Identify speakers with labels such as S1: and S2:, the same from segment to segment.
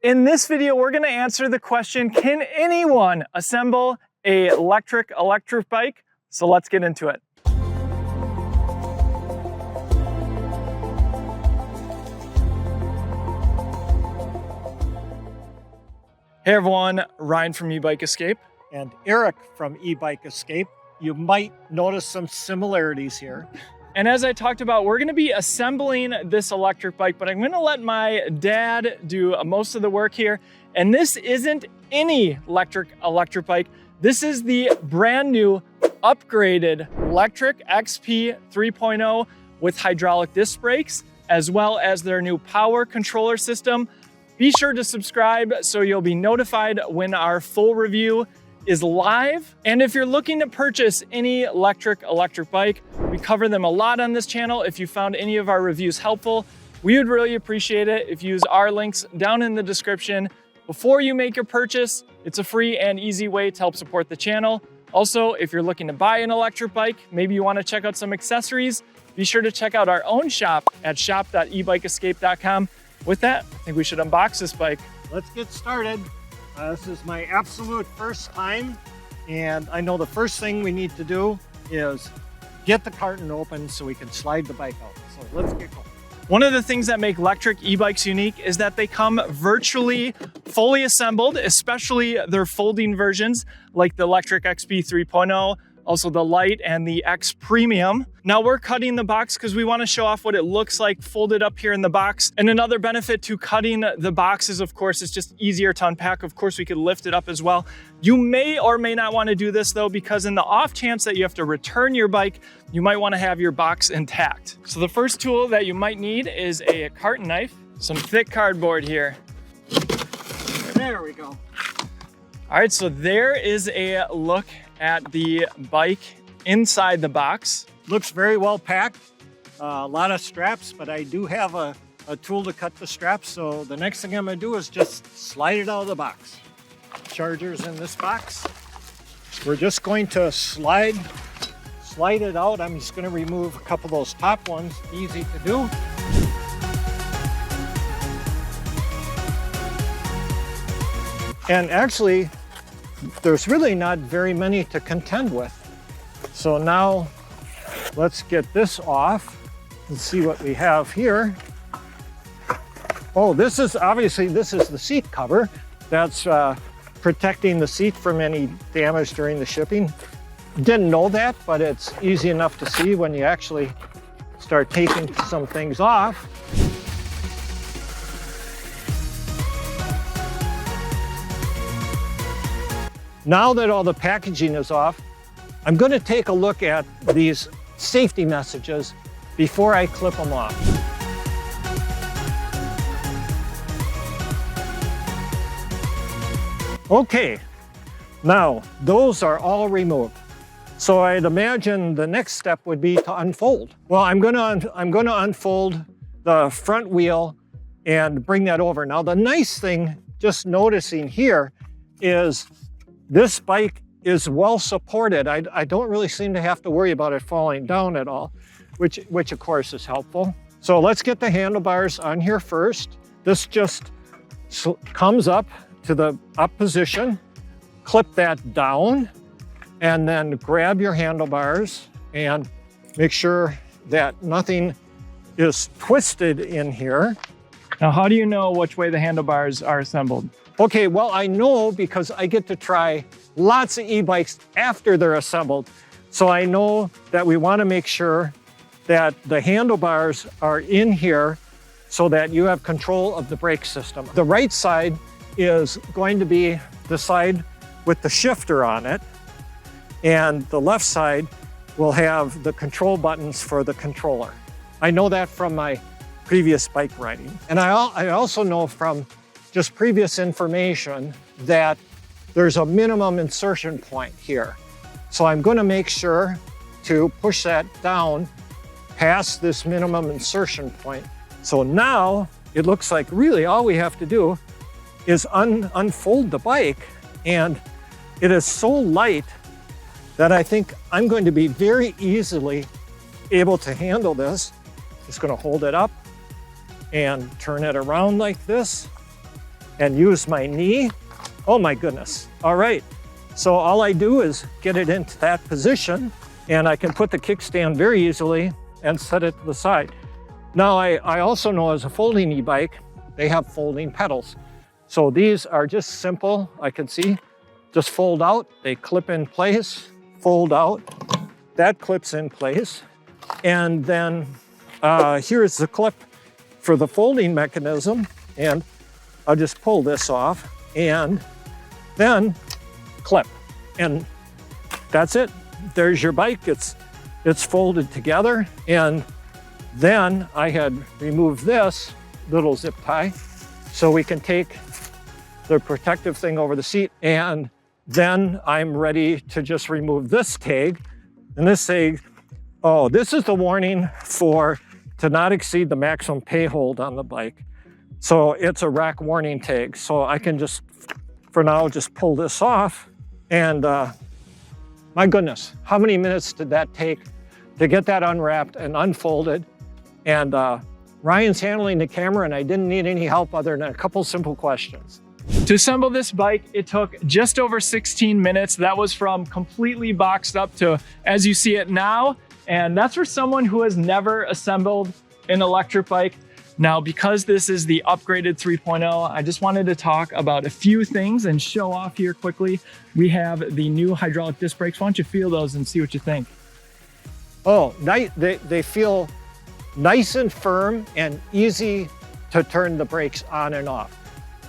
S1: In this video, we're going to answer the question, can anyone assemble a Lectric electric bike? So let's get into it. Hey everyone, Ryan from Ebike Escape.
S2: And Eric from Ebike Escape. You might notice some similarities here.
S1: And as I talked about, we're gonna be assembling this electric bike, but I'm gonna let my dad do most of the work here. And this isn't any Lectric electric bike. This is the brand new upgraded Lectric XP 3.0 with hydraulic disc brakes, as well as their new power controller system. Be sure to subscribe so you'll be notified when our full review is live. And if you're looking to purchase any Lectric electric bike, we cover them a lot on this channel. If you found any of our reviews helpful, we would really appreciate it if you use our links down in the description before you make your purchase. It's a free and easy way to help support the channel. Also, if you're looking to buy an electric bike, maybe you want to check out some accessories, be sure to check out our own shop at shop.ebikeescape.com. With that, I think we should unbox this bike.
S2: Let's get started. This is my absolute first time, and I know the first thing we need to do is get the carton open so we can slide the bike out. So let's get going.
S1: One of the things that make Lectric e-bikes unique is that they come virtually fully assembled, especially their folding versions like the Lectric XP 3.0, also the Lite and the X Premium. Now we're cutting the box because we want to show off what it looks like folded up here in the box. And another benefit to cutting the boxes, of course, is just easier to unpack. Of course, we could lift it up as well. You may or may not want to do this though, because in the off chance that you have to return your bike, you might want to have your box intact. So the first tool that you might need is a carton knife, some thick cardboard here.
S2: There we go.
S1: All right, so there is a look at the bike inside the box.
S2: Looks very well packed. A lot of straps, but I do have a tool to cut the straps. So the next thing I'm gonna do is just slide it out of the box. Charger's in this box. We're just going to slide it out. I'm just gonna remove a couple of those top ones, easy to do. And actually, there's really not very many to contend with. So now let's get this off and see what we have here. Oh, this is the seat cover. That's protecting the seat from any damage during the shipping. Didn't know that, but it's easy enough to see when you actually start taking some things off. Now that all the packaging is off, I'm going to take a look at these safety messages before I clip them off. Okay, now those are all removed. So I'd imagine the next step would be to unfold. Well, I'm going to unfold the front wheel and bring that over. Now the nice thing, just noticing here, is this bike is well supported. I don't really seem to have to worry about it falling down at all, which of course is helpful. So let's get the handlebars on here first. This just comes up to the up position, clip that down, and then grab your handlebars and make sure that nothing is twisted in here.
S1: Now, how do you know which way the handlebars are assembled?
S2: Okay, well, I know because I get to try lots of e-bikes after they're assembled. So I know that we want to make sure that the handlebars are in here so that you have control of the brake system. The right side is going to be the side with the shifter on it, and the left side will have the control buttons for the controller. I know that from my previous bike riding. And I also know from just previous information that there's a minimum insertion point here. So I'm going to make sure to push that down past this minimum insertion point. So now it looks like really all we have to do is unfold the bike, and it is so light that I think I'm going to be very easily able to handle this. Just going to hold it up and turn it around like this. and use my knee. Oh my goodness. All right. So all I do is get it into that position, and I can put the kickstand very easily and set it to the side. Now I also know as a folding e-bike, they have folding pedals. So these are just simple, I can see, just fold out, they clip in place, fold out, that clips in place. And then here's the clip for the folding mechanism, and I'll just pull this off and then clip, and that's it. There's your bike. It's folded together. And then I had removed this little zip tie so we can take the protective thing over the seat, and then I'm ready to just remove this tag. And this tag, oh, this is the warning to not exceed the maximum pay hold on the bike. So it's a rack warning tag. So I can just, for now, just pull this off. And my goodness, how many minutes did that take to get that unwrapped and unfolded? And Ryan's handling the camera, and I didn't need any help other than a couple simple questions.
S1: To assemble this bike, it took just over 16 minutes. That was from completely boxed up to as you see it now. And that's for someone who has never assembled an electric bike. Now, because this is the upgraded 3.0, I just wanted to talk about a few things and show off here quickly. We have the new hydraulic disc brakes. Why don't you feel those and see what you think?
S2: Oh, they feel nice and firm and easy to turn the brakes on and off,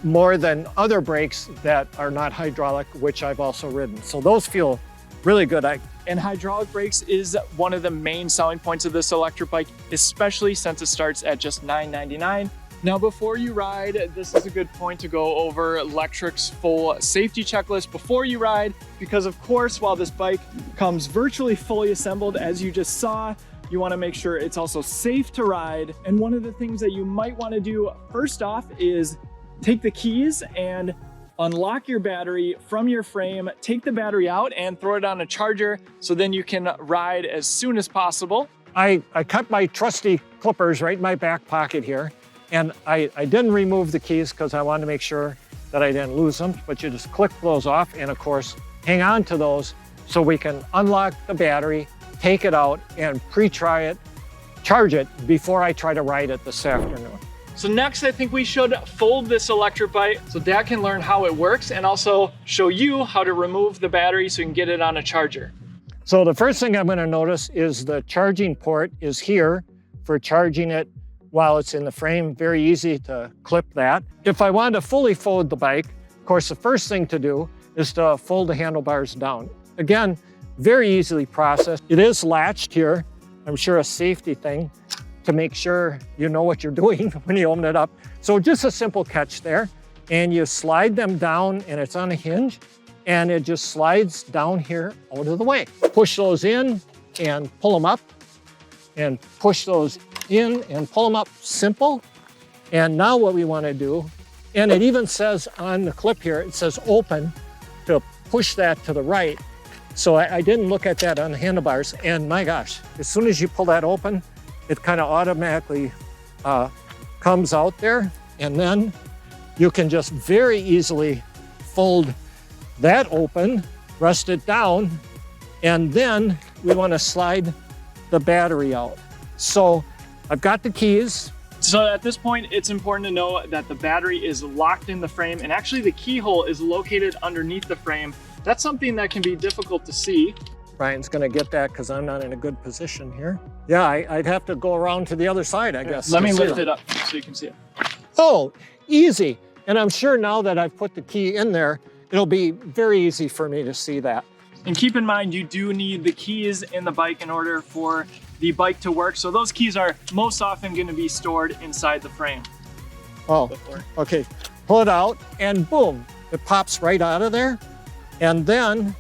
S2: more than other brakes that are not hydraulic, which I've also ridden. So those feel really good.
S1: And hydraulic brakes is one of the main selling points of this electric bike, especially since it starts at just $9.99. Now, before you ride, this is a good point to go over Lectric's full safety checklist before you ride, because of course, while this bike comes virtually fully assembled, as you just saw, you want to make sure it's also safe to ride. And one of the things that you might want to do first off is take the keys and unlock your battery from your frame, take the battery out and throw it on a charger so then you can ride as soon as possible.
S2: I cut my trusty clippers right in my back pocket here, and I didn't remove the keys because I wanted to make sure that I didn't lose them, but you just clip those off and of course hang on to those so we can unlock the battery, take it out and pre-try it, charge it before I try to ride it this afternoon.
S1: So next, I think we should fold this electric bike so Dad can learn how it works and also show you how to remove the battery so you can get it on a charger.
S2: So the first thing I'm going to notice is the charging port is here for charging it while it's in the frame. Very easy to clip that. If I want to fully fold the bike, of course, the first thing to do is to fold the handlebars down. Again, very easily processed. It is latched here. I'm sure a safety thing to make sure you know what you're doing when you open it up. So just a simple catch there, and you slide them down, and it's on a hinge, and it just slides down here out of the way. Push those in and pull them up, and push those in and pull them up, simple. And now what we want to do, and it even says on the clip here, it says open, to push that to the right. So I didn't look at that on the handlebars, and my gosh, as soon as you pull that open, it kind of automatically comes out there, and then you can just very easily fold that open, rest it down, and then we want to slide the battery out. So I've got the keys.
S1: So at this point, it's important to know that the battery is locked in the frame, and actually the keyhole is located underneath the frame. That's something that can be difficult to see.
S2: Ryan's gonna get that because I'm not in a good position here. Yeah, I'd have to go around to the other side, I guess.
S1: Let me lift it up so you can see it.
S2: Oh, easy. And I'm sure now that I've put the key in there, it'll be very easy for me to see that.
S1: And keep in mind, you do need the keys in the bike in order for the bike to work. So those keys are most often gonna be stored inside the frame.
S2: Oh, okay. Pull it out and boom, it pops right out of there. And then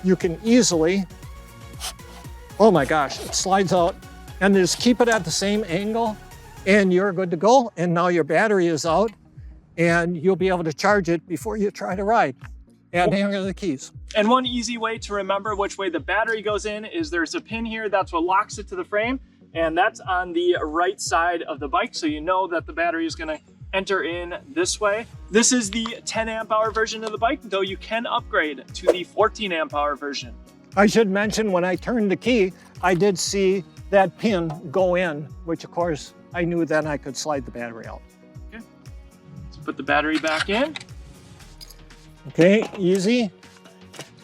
S2: you can easily, oh my gosh, it slides out, and just keep it at the same angle and you're good to go. And now your battery is out and you'll be able to charge it before you try to ride. And hang on the keys.
S1: And one easy way to remember which way the battery goes in is there's a pin here, that's what locks it to the frame, and that's on the right side of the bike, so you know that the battery is gonna enter in this way. This is the 10 amp hour version of the bike, though you can upgrade to the 14 amp hour version.
S2: I should mention when I turned the key, I did see that pin go in, which of course I knew then I could slide the battery out.
S1: Okay, let's put the battery back in.
S2: Okay, easy.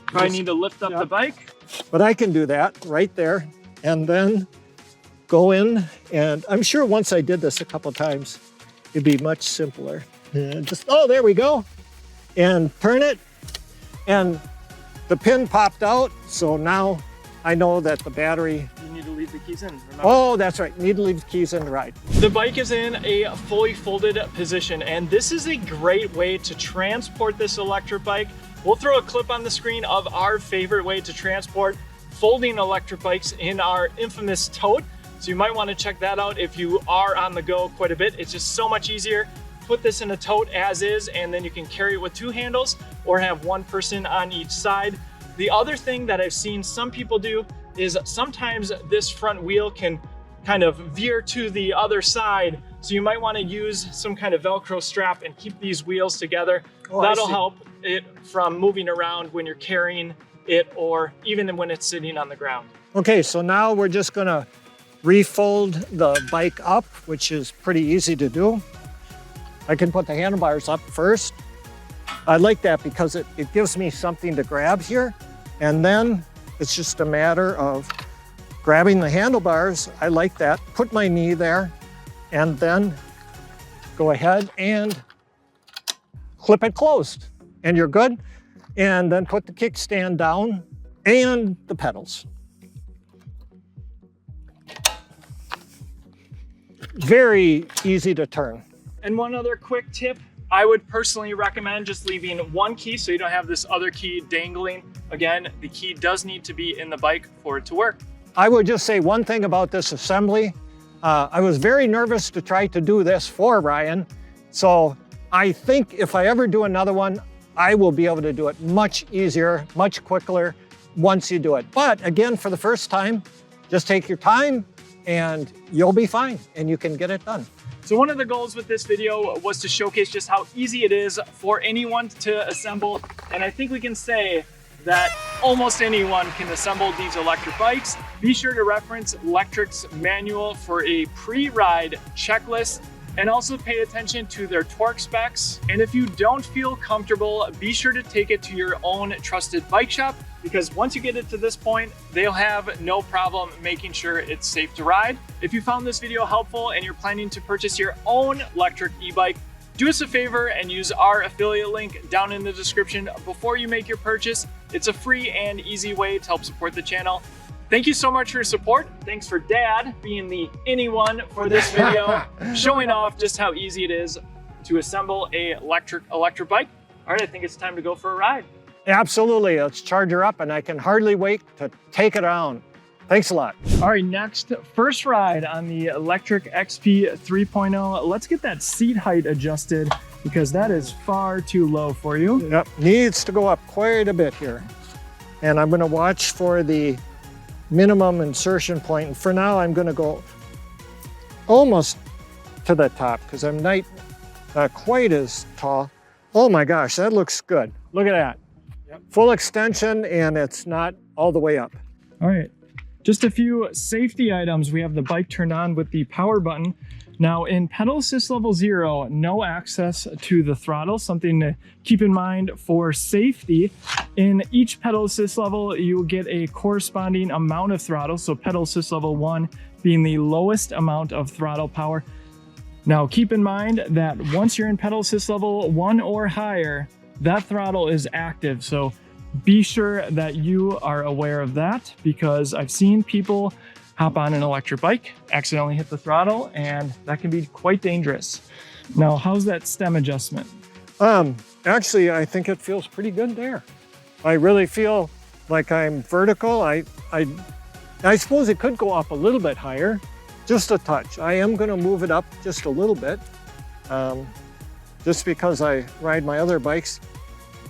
S1: Probably need to lift up the bike.
S2: But I can do that right there and then go in. And I'm sure once I did this a couple times, it'd be much simpler. Oh, there we go. And turn it. And the pin popped out. So now I know that the battery.
S1: You need to leave the keys in, remember?
S2: Oh, that's right. Need to leave the keys in to ride.
S1: The bike is in a fully folded position, and this is a great way to transport this electric bike. We'll throw a clip on the screen of our favorite way to transport folding electric bikes in our infamous tote. So you might want to check that out if you are on the go quite a bit. It's just so much easier. Put this in a tote as is, and then you can carry it with two handles or have one person on each side. The other thing that I've seen some people do is sometimes this front wheel can kind of veer to the other side. So you might want to use some kind of Velcro strap and keep these wheels together.
S2: Oh,
S1: that'll help it from moving around when you're carrying it or even when it's sitting on the ground.
S2: Okay, so now we're just gonna refold the bike up, which is pretty easy to do. I can put the handlebars up first. I like that because it gives me something to grab here. And then it's just a matter of grabbing the handlebars. I like that. Put my knee there and then go ahead and clip it closed and you're good. And then put the kickstand down and the pedals. Very easy to turn.
S1: And one other quick tip, I would personally recommend just leaving one key so you don't have this other key dangling. Again, the key does need to be in the bike for it to work.
S2: I would just say one thing about this assembly. I was very nervous to try to do this for Ryan. So I think if I ever do another one, I will be able to do it much easier, much quicker once you do it. But again, for the first time, just take your time and you'll be fine and you can get it done.
S1: So one of the goals with this video was to showcase just how easy it is for anyone to assemble. And I think we can say that almost anyone can assemble these electric bikes. Be sure to reference Lectric's manual for a pre-ride checklist and also pay attention to their torque specs. And if you don't feel comfortable, be sure to take it to your own trusted bike shop, because once you get it to this point, they'll have no problem making sure it's safe to ride. If you found this video helpful and you're planning to purchase your own Lectric e-bike, do us a favor and use our affiliate link down in the description before you make your purchase. It's a free and easy way to help support the channel. Thank you so much for your support. Thanks for Dad being the anyone for this video, showing off just how easy it is to assemble a electric bike. All right, I think it's time to go for a ride.
S2: Absolutely, let's charge her up and I can hardly wait to take it around. Thanks a lot.
S1: All right, next, first ride on the Lectric XP 3.0. Let's get that seat height adjusted because that is far too low for you.
S2: Yep, needs to go up quite a bit here. And I'm gonna watch for the minimum insertion point. And for now, I'm gonna go almost to the top because I'm not quite as tall. Oh my gosh, that looks good. Look at that. Yep. Full extension and it's not all the way up.
S1: All right, just a few safety items. We have the bike turned on with the power button. Now in pedal assist level 0, no access to the throttle, something to keep in mind for safety. In each pedal assist level, you will get a corresponding amount of throttle. So pedal assist level 1 being the lowest amount of throttle power. Now keep in mind that once you're in pedal assist level 1 or higher, that throttle is active. So be sure that you are aware of that because I've seen people hop on an electric bike, accidentally hit the throttle, and that can be quite dangerous. Now, how's that stem adjustment?
S2: Actually, I think it feels pretty good there. I really feel like I'm vertical. I suppose it could go up a little bit higher, just a touch. I am gonna move it up just a little bit, just because I ride my other bikes.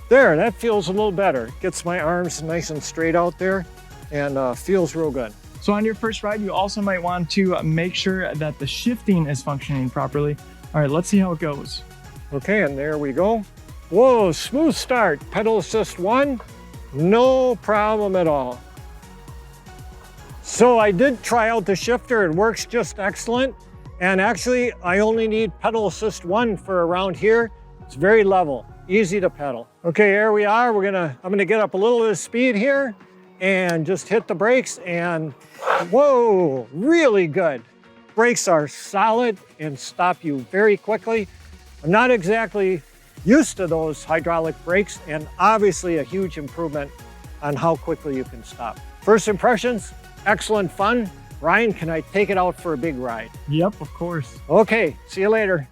S2: There, that feels a little better. Gets my arms nice and straight out there and feels real good. So on your first ride, you also might want to make sure that the shifting is functioning properly.
S1: All right, let's see how it goes.
S2: Okay, and there we go. Whoa, smooth start. Pedal assist 1, no problem at all. So I did try out the shifter. It works just excellent. And actually, I only need pedal assist 1 for around here. It's very level, easy to pedal. Okay, here we are. I'm gonna get up a little bit of speed here and just hit the brakes, and whoa, really good. Brakes are solid and stop you very quickly. I'm not exactly used to those hydraulic brakes, and obviously a huge improvement on how quickly you can stop. First impressions, excellent fun. Ryan, can I take it out for a big ride?
S1: Yep, of course.
S2: Okay, see you later.